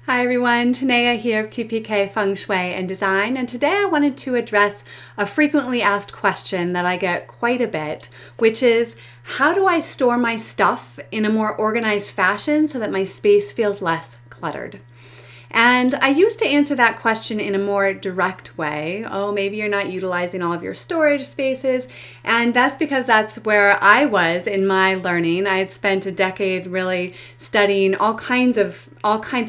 Hi everyone, Tanea here of TPK Feng Shui and Design, and today I wanted to address a frequently asked question that I get quite a bit, which is how do I store my stuff in a more organized fashion so that my space feels less cluttered? And I used to answer that question in a more direct way. Oh, maybe you're not utilizing all of your storage spaces. And that's because that's where I was in my learning. I had spent a decade really studying all kinds of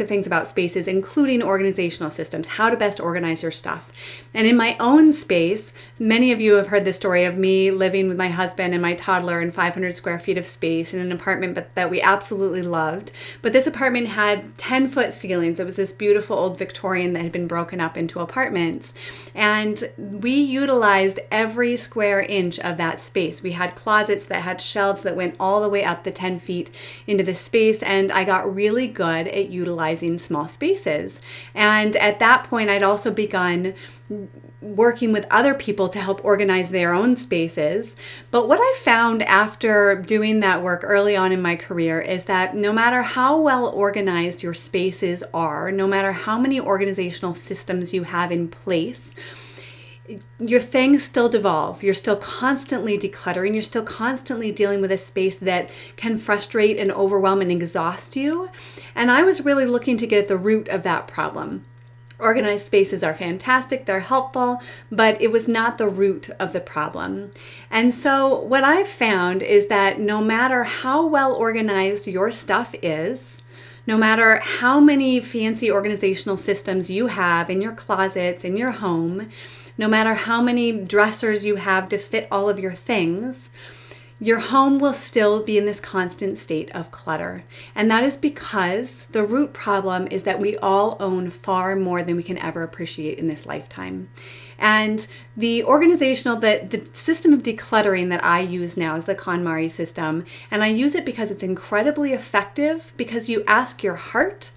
things about spaces, including organizational systems, how to best organize your stuff. And in my own space, many of you have heard the story of me living with my husband and my toddler in 500 square feet of space in an apartment that we absolutely loved. But this apartment had 10-foot ceilings. It was this beautiful old Victorian that had been broken up into apartments. And we utilized every square inch of that space. We had closets that had shelves that went all the way up the 10 feet into the space, and I got really good at utilizing small spaces. And at that point, I'd also begun working with other people to help organize their own spaces. But what I found after doing that work early on in my career is that no matter how well organized your spaces are, no matter how many organizational systems you have in place, your things still devolve. You're still constantly decluttering. You're still constantly dealing with a space that can frustrate and overwhelm and exhaust you. And I was really looking to get at the root of that problem. Organized spaces are fantastic, they're helpful, but it was not the root of the problem. And so what I've found is that no matter how well organized your stuff is, no matter how many fancy organizational systems you have in your closets, in your home, no matter how many dressers you have to fit all of your things, your home will still be in this constant state of clutter. And that is because the root problem is that we all own far more than we can ever appreciate in this lifetime. And the system of decluttering that I use now is the KonMari system. And I use it because it's incredibly effective, because you ask your heart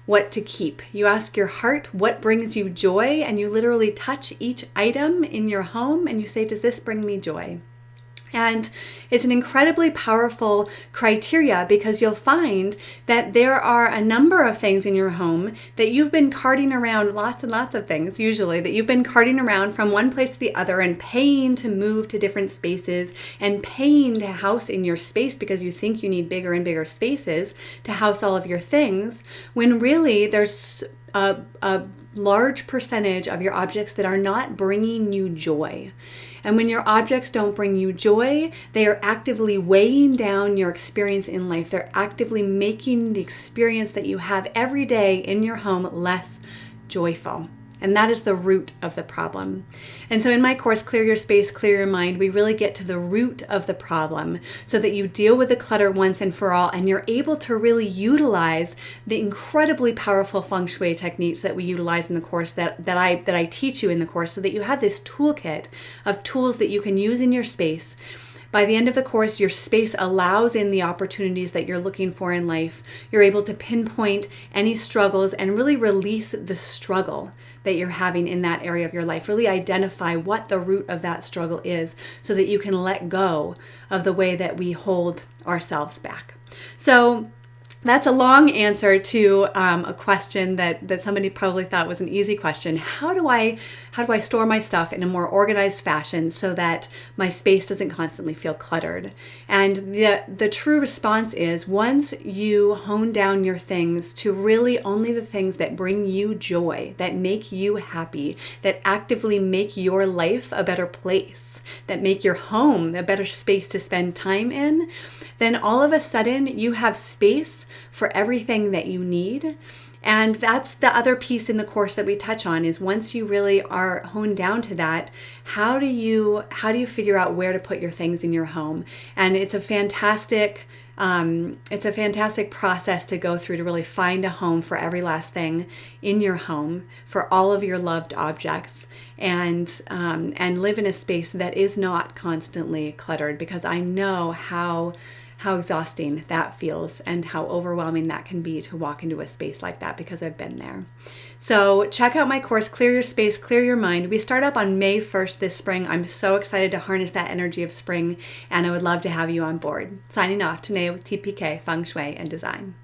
what to keep. You ask your heart what brings you joy, and you literally touch each item in your home and you say, does this bring me joy? And it's an incredibly powerful criteria, because you'll find that there are a number of things in your home that you've been carting around, lots and lots of things usually, that you've been carting around from one place to the other and paying to move to different spaces and paying to house in your space because you think you need bigger and bigger spaces to house all of your things, when really there's a large percentage of your objects that are not bringing you joy. And when your objects don't bring you joy, they are actively weighing down your experience in life. They're actively making the experience that you have every day in your home less joyful. And that is the root of the problem. And so in my course, Clear Your Space, Clear Your Mind, we really get to the root of the problem so that you deal with the clutter once and for all, and you're able to really utilize the incredibly powerful feng shui techniques that we utilize in the course, that I teach you in the course, so that you have this toolkit of tools that you can use in your space. By the end of the course, your space allows in the opportunities that you're looking for in life. You're able to pinpoint any struggles and really release the struggle that you're having in that area of your life. Really identify what the root of that struggle is so that you can let go of the way that we hold ourselves back. So that's a long answer to a question that somebody probably thought was an easy question. How do I store my stuff in a more organized fashion so that my space doesn't constantly feel cluttered? And the true response is, once you hone down your things to really only the things that bring you joy, that make you happy, that actively make your life a better place, that make your home a better space to spend time in, then all of a sudden you have space for everything that you need. And that's the other piece in the course that we touch on, is once you really are honed down to that, how do you figure out where to put your things in your home? And it's a fantastic process to go through to really find a home for every last thing in your home, for all of your loved objects, and live in a space that is not constantly cluttered, because I know how exhausting that feels and how overwhelming that can be to walk into a space like that, because I've been there. So check out my course, Clear Your Space, Clear Your Mind. We start up on May 1st this spring. I'm so excited to harness that energy of spring, and I would love to have you on board. Signing off, Tanea with TPK Feng Shui and Design.